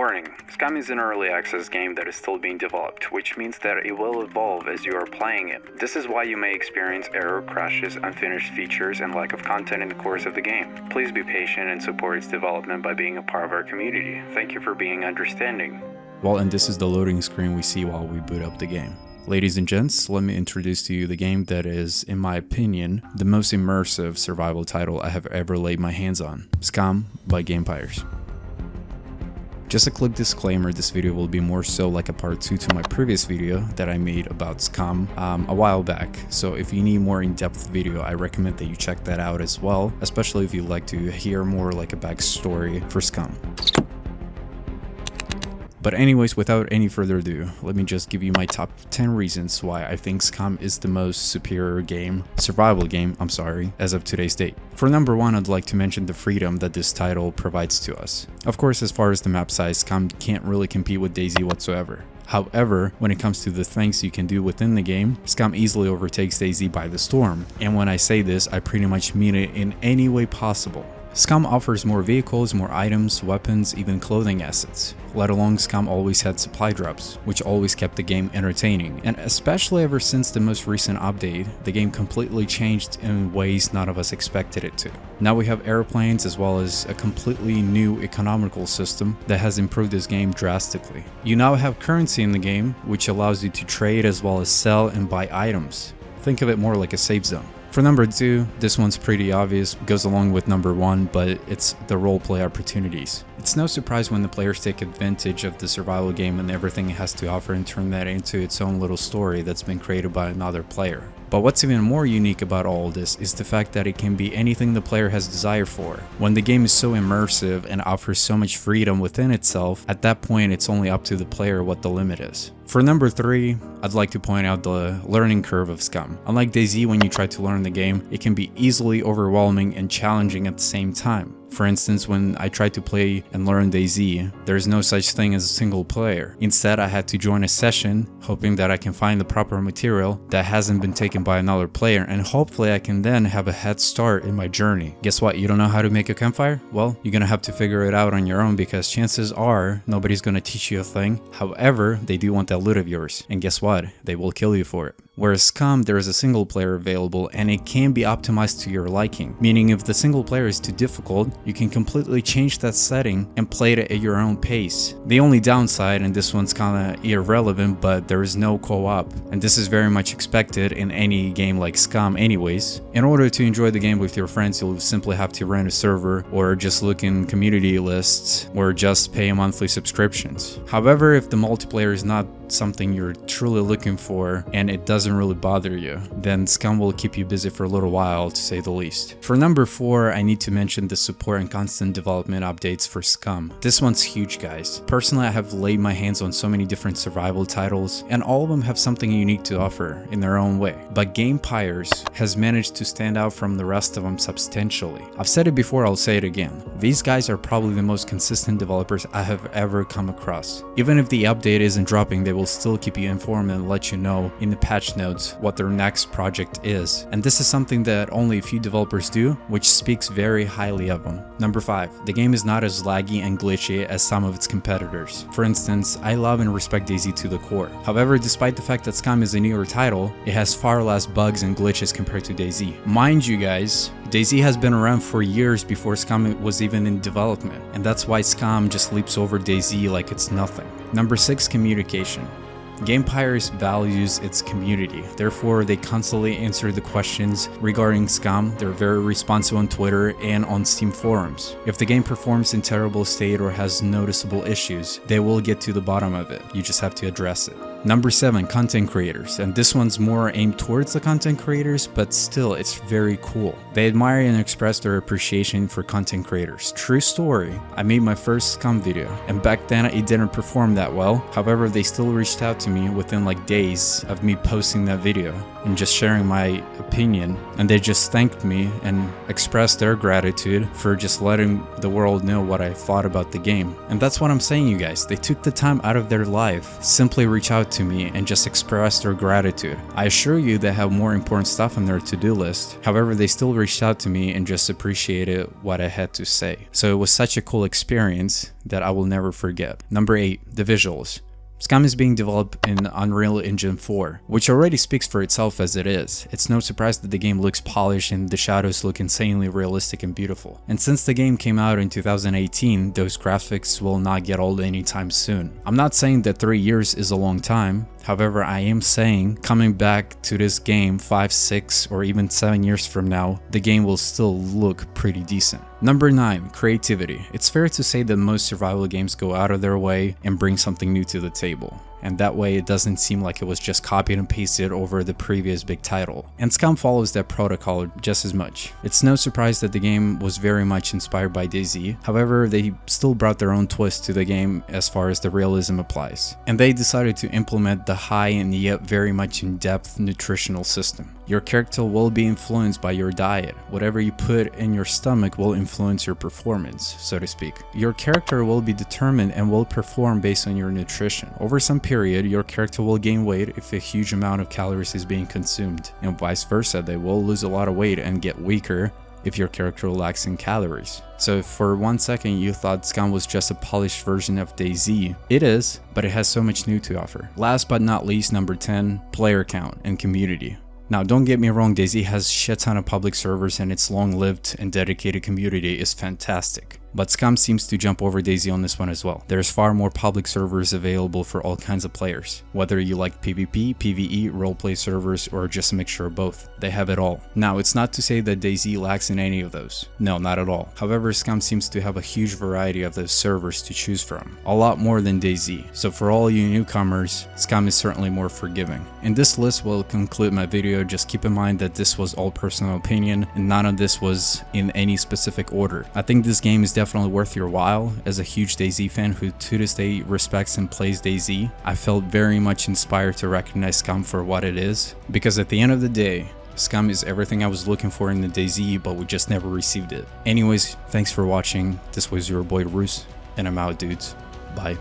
Warning, Scum is an early access game that is still being developed, which means that it will evolve as you are playing it. This is why you may experience error, crashes, unfinished features, and lack of content in the course of the game. Please be patient and support its development by being a part of our community. Thank you for being understanding. Well, and this is the loading screen we see while we boot up the game. Ladies and gents, let me introduce to you the game that is, in my opinion, the most immersive survival title I have ever laid my hands on. Scum by Gamepires. Just a quick disclaimer, this video will be more so like a part 2 to my previous video that I made about Scum a while back. So if you need more in-depth video, I recommend that you check that out as well, especially if you'd like to hear more like a backstory for Scum. But anyways, without any further ado, let me just give you my top 10 reasons why I think Scum is the most superior survival game, as of today's date. For number 1, I'd like to mention the freedom that this title provides to us. Of course, as far as the map size, Scum can't really compete with Dayz whatsoever. However, when it comes to the things you can do within the game, Scum easily overtakes Dayz by the storm. And when I say this, I pretty much mean it in any way possible. Scum offers more vehicles, more items, weapons, even clothing assets. Let alone Scum always had supply drops, which always kept the game entertaining. And especially ever since the most recent update, the game completely changed in ways none of us expected it to. Now we have airplanes as well as a completely new economical system that has improved this game drastically. You now have currency in the game, which allows you to trade as well as sell and buy items. Think of it more like a safe zone. For number 2, this one's pretty obvious, goes along with number 1, but it's the roleplay opportunities. It's no surprise when the players take advantage of the survival game and everything it has to offer and turn that into its own little story that's been created by another player. But what's even more unique about all of this is the fact that it can be anything the player has desire for. When the game is so immersive and offers so much freedom within itself, at that point it's only up to the player what the limit is. For number 3, I'd like to point out the learning curve of Scum. Unlike Dayz, when you try to learn the game, it can be easily overwhelming and challenging at the same time. For instance, when I tried to play and learn Dayz, there's no such thing as a single player. Instead, I had to join a session, hoping that I can find the proper material that hasn't been taken by another player, and hopefully I can then have a head start in my journey. Guess what? You don't know how to make a campfire? Well, you're gonna have to figure it out on your own, because chances are nobody's gonna teach you a thing. However, they do want that loot of yours, and guess what? They will kill you for it. Whereas Scum, there is a single player available and it can be optimized to your liking, meaning if the single player is too difficult, you can completely change that setting and play it at your own pace. The only downside, and this one's kinda irrelevant, but there is no co-op, and this is very much expected in any game like Scum anyways. In order to enjoy the game with your friends, you'll simply have to rent a server or just look in community lists or just pay monthly subscriptions. However, if the multiplayer is not something you're truly looking for and it doesn't really bother you, then Scum will keep you busy for a little while, to say the least. For number 4, I need to mention the support and constant development updates for Scum. This one's huge, guys. Personally, I have laid my hands on so many different survival titles, and all of them have something unique to offer in their own way. But Gamepires has managed to stand out from the rest of them substantially. I've said it before, I'll say it again. These guys are probably the most consistent developers I have ever come across. Even if the update isn't dropping, they will still keep you informed and let you know in the patch notes what their next project is. And this is something that only a few developers do, which speaks very highly of them. Number 5, the game is not as laggy and glitchy as some of its competitors. For instance, I love and respect Dayz to the core. However, despite the fact that Scum is a newer title, it has far less bugs and glitches compared to Dayz. Mind you guys, Dayz has been around for years before Scum was even in development, and that's why Scum just leaps over Dayz like it's nothing. Number 6, communication. Gamepires values its community, therefore they constantly answer the questions regarding Scum. They're very responsive on Twitter and on Steam forums. If the game performs in terrible state or has noticeable issues, they will get to the bottom of it. You just have to address it. Number 7, content creators, and this one's more aimed towards the content creators, but still it's very cool. They admire and express their appreciation for content creators. True story, I made my first Scum video, and back then it didn't perform that well. However, they still reached out to me within like days of me posting that video. and just sharing my opinion, and they just thanked me and expressed their gratitude for just letting the world know what I thought about the game. And that's what I'm saying, you guys. They took the time out of their life, simply reach out to me and just express their gratitude. I assure you they have more important stuff on their to-do list. However, they still reached out to me and just appreciated what I had to say. So it was such a cool experience that I will never forget. Number 8, the visuals. Scum is being developed in Unreal Engine 4, which already speaks for itself as it is. It's no surprise that the game looks polished and the shadows look insanely realistic and beautiful. And since the game came out in 2018, those graphics will not get old anytime soon. I'm not saying that 3 years is a long time. However, I am saying coming back to this game 5, 6, or even 7 years from now, the game will still look pretty decent. Number 9, creativity. It's fair to say that most survival games go out of their way and bring something new to the table. And that way it doesn't seem like it was just copied and pasted over the previous big title. And Scum follows that protocol just as much. It's no surprise that the game was very much inspired by Dayz. However, they still brought their own twist to the game as far as the realism applies. And they decided to implement the high and yet very much in-depth nutritional system. Your character will be influenced by your diet. Whatever you put in your stomach will influence your performance, so to speak. Your character will be determined and will perform based on your nutrition. Over some period, your character will gain weight if a huge amount of calories is being consumed, and vice versa. They will lose a lot of weight and get weaker if your character lacks in calories. So if for 1 second you thought Scum was just a polished version of Dayz, it is, but it has so much new to offer. Last but not least, number 10, player count and community. Now, don't get me wrong, Dayz has shit ton of public servers and its long-lived and dedicated community is fantastic. But Scum seems to jump over Dayz on this one as well. There's far more public servers available for all kinds of players. Whether you like PvP, PvE, roleplay servers, or just a mixture of both, they have it all. Now, it's not to say that Dayz lacks in any of those. No, not at all. However, Scum seems to have a huge variety of those servers to choose from. A lot more than Dayz. So for all you newcomers, Scum is certainly more forgiving. And this list will conclude my video. Just keep in mind that this was all personal opinion and none of this was in any specific order. I think this game is definitely worth your while. As a huge Dayz fan who to this day respects and plays Dayz, I felt very much inspired to recognize Scum for what it is, because at the end of the day, Scum is everything I was looking for in the Dayz, but we just never received it. Anyways, thanks for watching. This was your boy Roos, and I'm out, dudes. Bye.